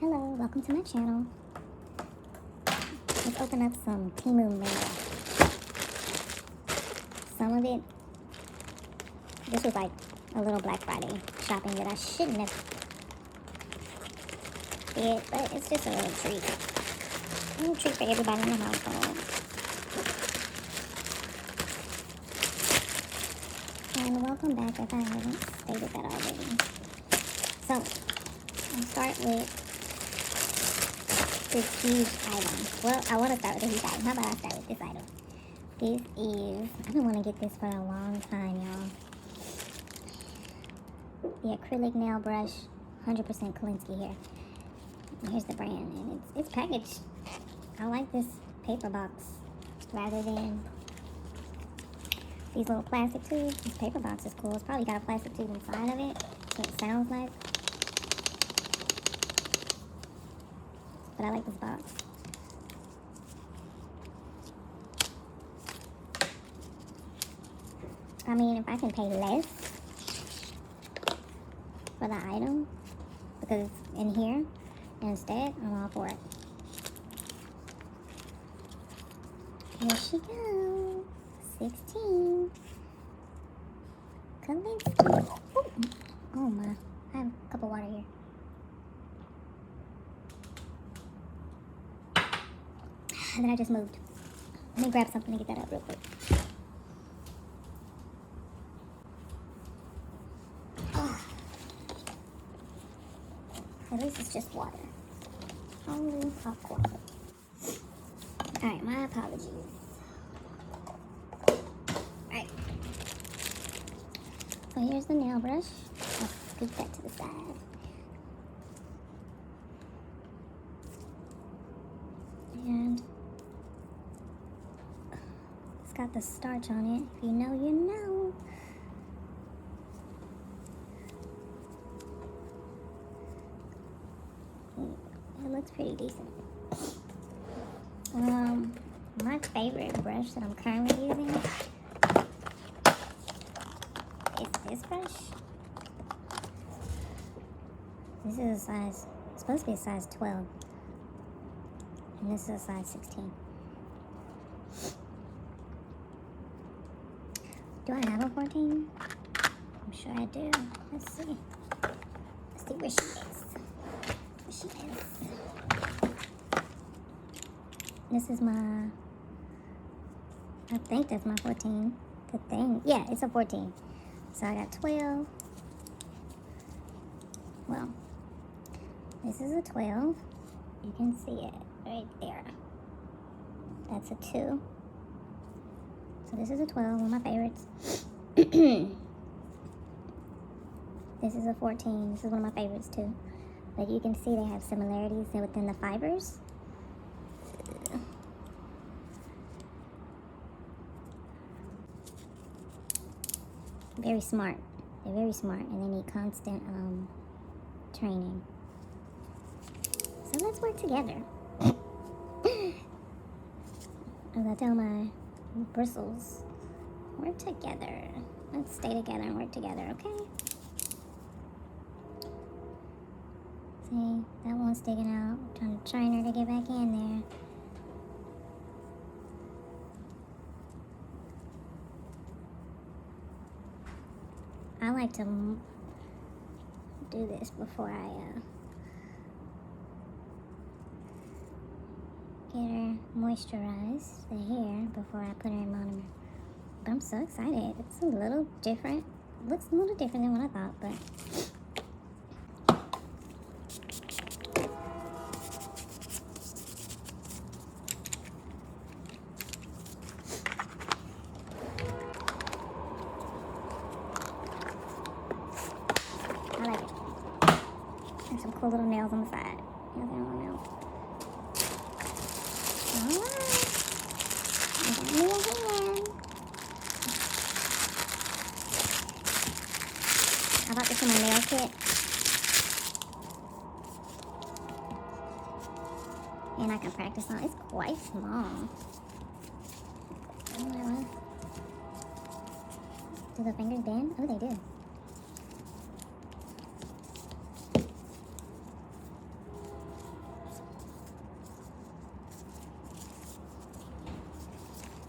Hello, welcome to my channel. Let's open up some Temu mail. Some of it, this was like a little Black Friday shopping that I shouldn't have did, but it's just a little treat. A little treat for everybody in the household. And welcome back if I haven't stated that already. So, I'll start with this huge item. Well, I want to start with a huge item. How about I start with this item? This is, I've been wanting to get this for a long time, y'all. The acrylic nail brush, 100% Kolinsky here. And here's the brand, and it's packaged. I like this paper box rather than these little plastic tubes. This paper box is cool. It's probably got a plastic tube inside of it, so it sounds nice. But I like this box. I mean, if I can pay less for the item because it's in here instead, I'm all for it. Here she goes. 16. Kolinsky. Oh my. I have a cup of water here. And then I just moved. Let me grab something to get that up real quick. At least it's just water. Only popcorn. Alright, my apologies. Alright. So here's the nail brush. I'll scoop that to the side. And it's got the starch on it. If you know, you know. It looks pretty decent. My favorite brush that I'm currently using is this brush. This is a size, it's supposed to be a size 12. And this is a size 16. Do I have a 14? I'm sure I do. Let's see. Let's see where she is. Where she is. This is my, I think that's my 14. The thing, yeah, it's a 14. So I got 12. Well, this is a 12. You can see it right there. That's a 2. So this is a 12, one of my favorites. This is a 14. This is one of my favorites too. But you can see they have similarities within the fibers. Very smart. They're very smart, and they need constant training. So let's work together. As I tell my bristles, work together. Let's stay together and work together, okay? See, that one's sticking out. I'm trying to train her to get back in there. I like to do this before I get her moisturize the hair before I put her in monomer. But I'm so excited. It's a little different. It looks a little different than what I thought, but I like it. There's some cool little nails on the side. Here's their little nails. Alright. I got me a hand. I bought this in my nail kit. And I can practice on it. It's quite small. Do the fingers bend? Oh, they do.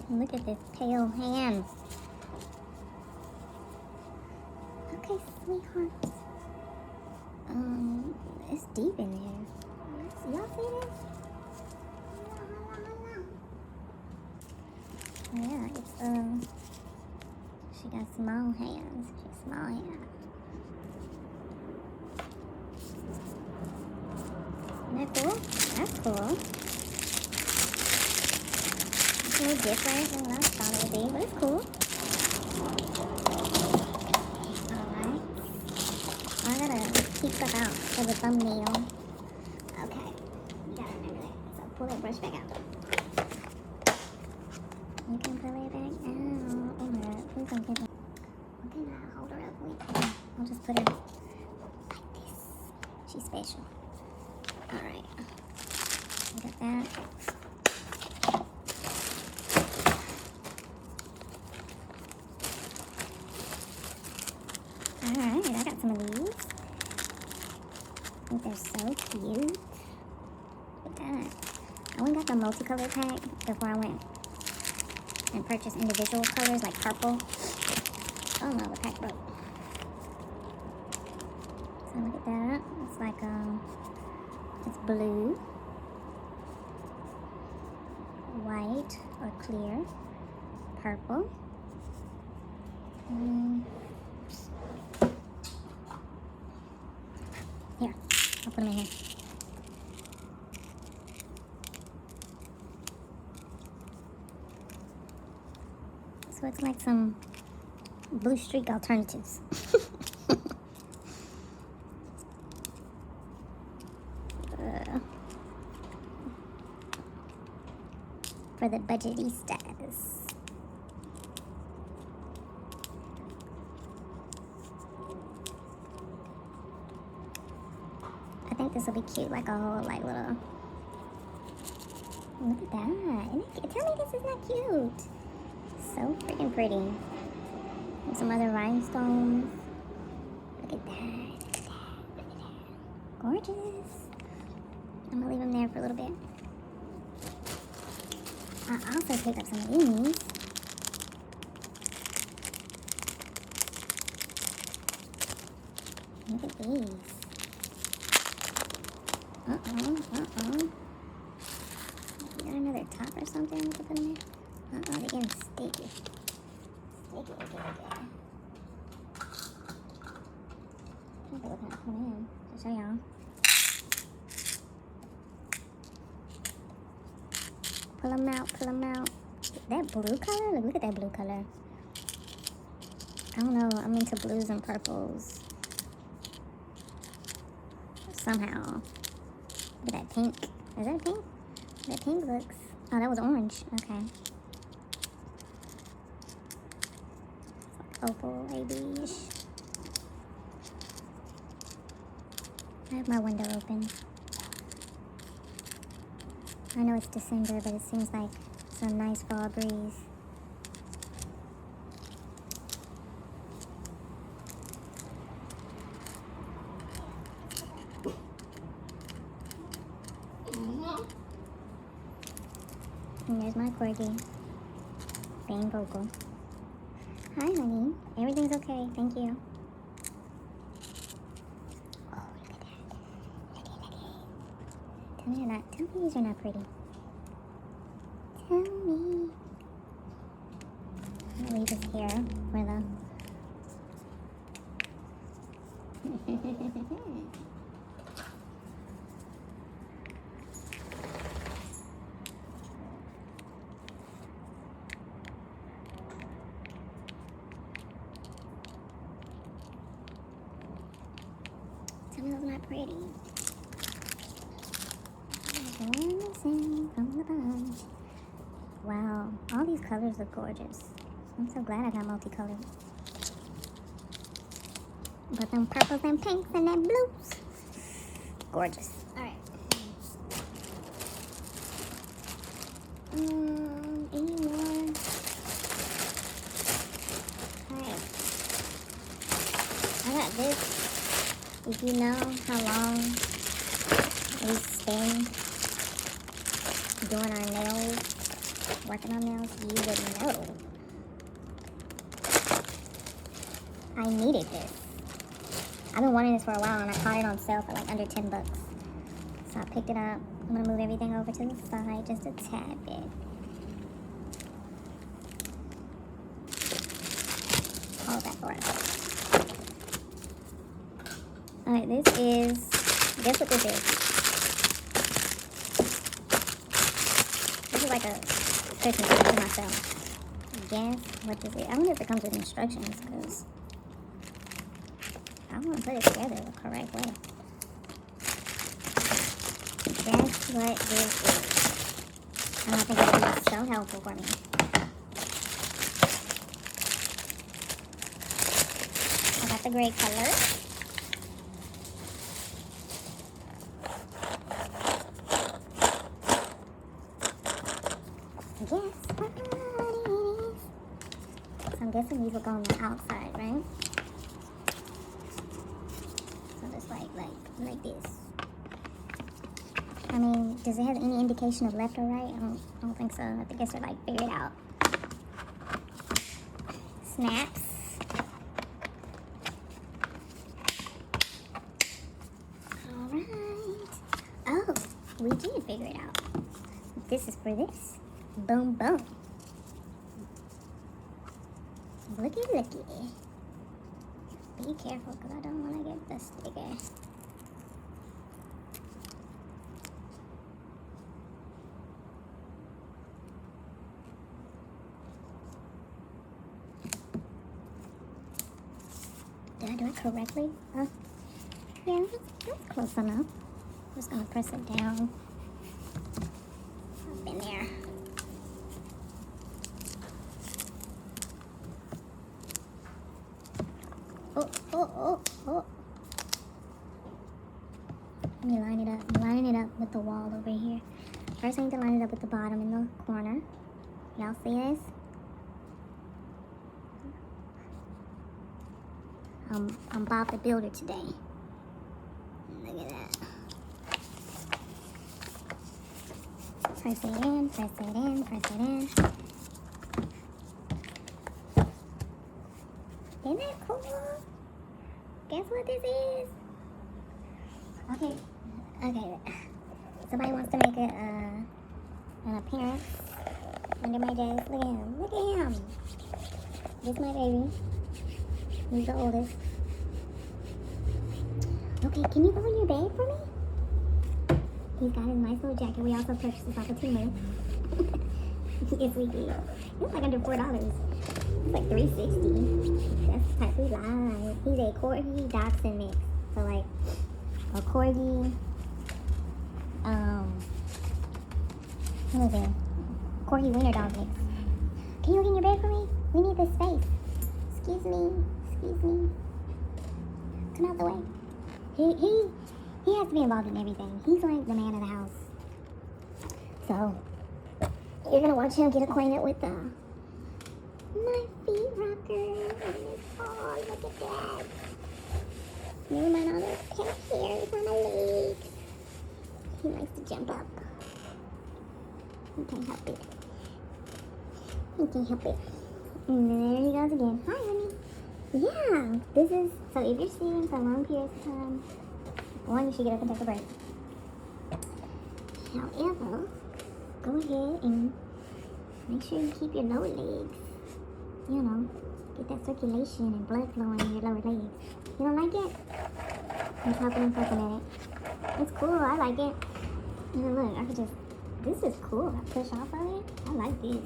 Look at this pale hand. Okay, sweethearts. It's deep in there. Y'all see this? Yeah, it's she got small hands. She's small hands. Isn't that cool? That's cool. It's a little different than what I thought it would be, but it's cool. Alright. I gotta keep stuff out for the thumbnail. Okay. You gotta remember that. So pull that brush back out. You can pull it back out. Oh my god. Please don't get me. Okay, now hold her up. Wait. I'll just put her like this. She's special. Alright. You got that. Alright, I got some of these. I think they're so cute. Look at that. I went and got the multicolor pack before I went and purchased individual colors like purple. Oh no, the pack broke. So look at that. It's like it's blue, white or clear, purple. Here, I'll put them in here. So it's like some blue streak alternatives. For the budgetistas. I think this will be cute, like a whole like little. Look at that! Tell me this is not cute. So freaking pretty. And some other rhinestones. Look at that! Look at that! Look at that! Gorgeous. I'm gonna leave them there for a little bit. I also picked up some of these. Look at these. You got another top or something we can put in there? They're getting sticky. Sticky again. I'm looking at put them in to show y'all. Pull them out, pull them out. That blue color? Look at that blue color. I don't know, I'm into blues and purples. Somehow. Look at that pink. Is that pink? That pink looks... Oh, that was orange. Okay. It's like opal, maybe-ish. I have my window open. I know it's December, but it seems like some nice fall breeze. And there's my corgi, being vocal. Hi, honey. Everything's okay. Thank you. Oh, look at that. Look at. Tell me these are not pretty. Tell me. I'm gonna leave this here for the... Tell me those not pretty. Missing from the bunch. Wow, all these colors look gorgeous. I'm so glad I got multicolored. But them purples and pinks and them blues. Gorgeous. Alright. Any more? Alright. I got this. If you know how long we spend doing our nails working on nails, you would know. I needed this. I've been wanting this for a while, and I caught it on sale for like under 10 bucks. So I picked it up. I'm gonna move everything over to the side just a tad bit. Hold that for us. Alright, this is, guess what this is? This is like a Christmas gift to myself. Guess what this is? I wonder if it comes with instructions, because I want to put it together the correct way. Guess what this is? And I think it'll be so helpful for me. I got the gray color. Guess what it is? So I'm guessing these will go on the outside, right? So just like this. I mean, does it have any indication of left or right? I don't think so. I think it's like figured out. Snaps. Alright. Oh, we did figure it out. This is for this. Boom, boom. Looky, looky. Be careful, because I don't want to get the sticker. Did I do it correctly? Yeah, that's close enough. I'm just going to press it down. Up in there. Oh. Let me line it up. I'm lining it up with the wall over here. First, I need to line it up with the bottom in the corner. Y'all see this? I'm Bob the Builder today. Look at that. Press it in, press it in, press it in. Isn't that cool? Guess what this is? Okay. Somebody wants to make an appearance under my desk. Look at him. Look at him. This is my baby. He's the oldest. Okay, can you go in your bed for me? He's got his nice little jacket. We also purchased this off of Temu. Yes, we did. It's like under $4. It's like $3.60. That's the type we like. He's a corgi dachshund mix. So like a corgi, what is it? Corgi wiener dog mix. Can you look in your bed for me? We need this space. Excuse me. Come out the way. He has to be involved in everything. He's like the man of the house. So you're gonna watch him get acquainted with my feet rocker. Oh, look at that. Never mind all those pet hairs on my legs. He likes to jump up. He can't help it. And there he goes again. Hi, honey. Yeah, this is, so if you're sitting for long periods of time, one, you should get up and take a break. However, go ahead and make sure you keep your lower legs. You know, get that circulation and blood flowing in your lower legs. You don't like it? I'm helping him for a minute. It's cool, I like it. You know, look, I could just, this is cool. I push off of it. I like this.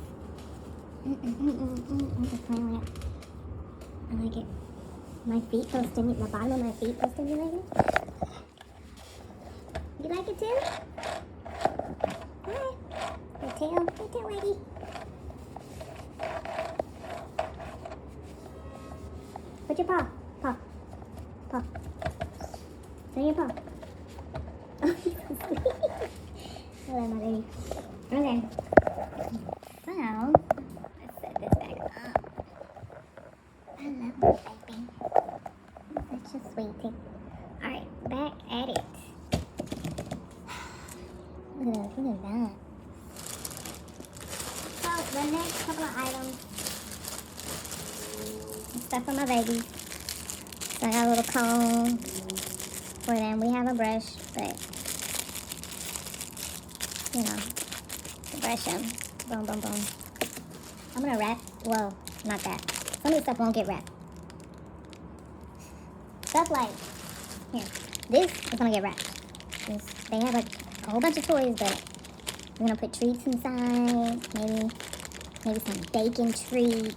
I'm just playing with it. I like it. My feet feel stimulated. The bottom of my feet feel stimulated. You like it too? Hi. Your tail waggy. Put your paw. Turn your paw. Oh, he's so sweet. I love my baby. Okay. So, let's set this back up. I love my baby. Such a sweetie. Alright, back at it. Look at that. The next couple of items, stuff for my babies. So I got a little comb for them. We have a brush, but you know, to brush them. Boom, boom, boom. I'm gonna wrap. Well, not that. Some of the stuff won't get wrapped. Stuff like here. This is gonna get wrapped. They have like a whole bunch of toys, but we're gonna put treats inside. Maybe some bacon treats,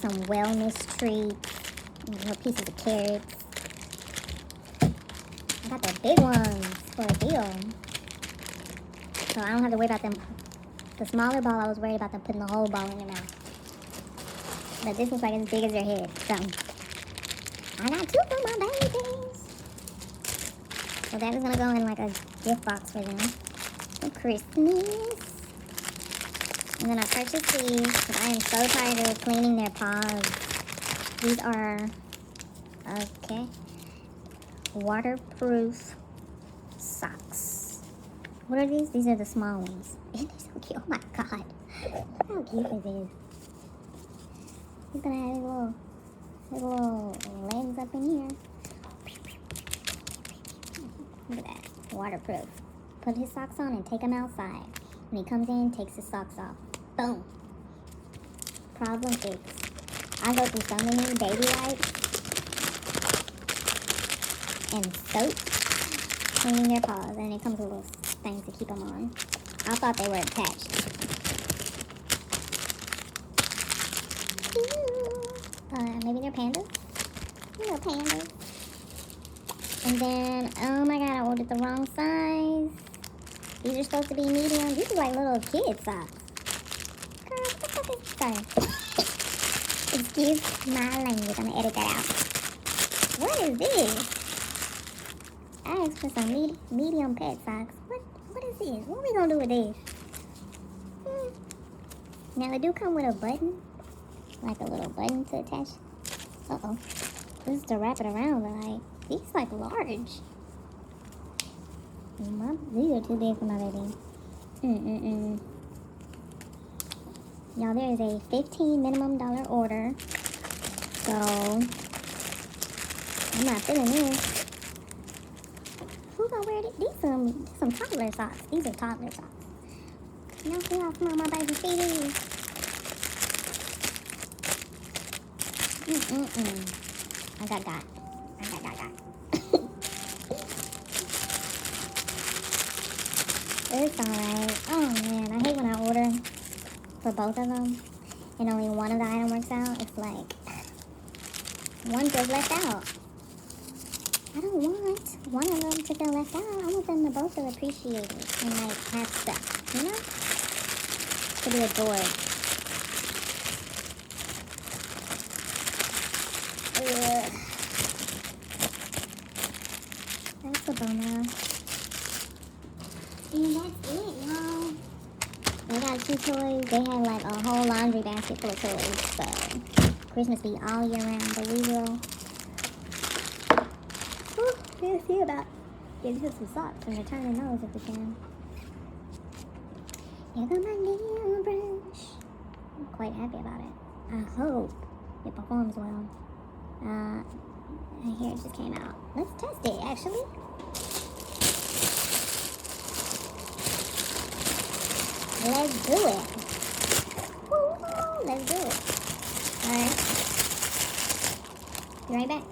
some wellness treats, little pieces of carrots. I got the big ones for a deal, so I don't have to worry about them. The smaller ball, I was worried about them putting the whole ball in their mouth. But this looks like as big as their head, so I got 2 for my babies. So that is gonna go in like a gift box for them for Christmas. And then I purchased these because I am so tired of cleaning their paws. These are, okay, waterproof socks. What are these? These are the small ones. Isn't they so cute? Oh my god. How cute is this? He's gonna have his little legs up in here. Look at that. Waterproof. Put his socks on and take them outside. When he comes in, takes his socks off. Boom. Problem fixed. I go through so many baby wipes and soap cleaning their paws, and it comes with little things to keep them on. I thought they were attached. Maybe they're pandas. Little pandas. And then, oh my god, I ordered the wrong size. These are supposed to be medium. These are like little kid socks. Girl, what the fuck is this? Excuse my language. I'm gonna edit that out. What is this? I asked for some medium pet socks. What is this? What are we gonna do with this? Now they do come with a button, like a little button to attach. Uh-oh. This is to wrap it around, but like, these like large. These are too big for my baby. Y'all, there is a $15 minimum order. So, I'm not feeling this. Who gonna wear this? These some toddler socks. These are toddler socks. Y'all see how small my baby feet is? I got. It's alright. Oh man, I hate when I order for both of them and only one of the item works out. It's like one feels left out. I don't want one of them to feel left out. I want them to both feel appreciated and like have stuff, you know? To be adored. Ugh. That's a bummer. And that's it, y'all. They got 2 toys. They have like a whole laundry basket full of toys. So Christmas be all year round, but we will. We'll see about getting him some socks and returning those if we can. Here goes my nail brush. I'm quite happy about it. I hope it performs well. And here it just came out. Let's test it, actually. Let's do it. Woo, let's do it. Alright. Be right back.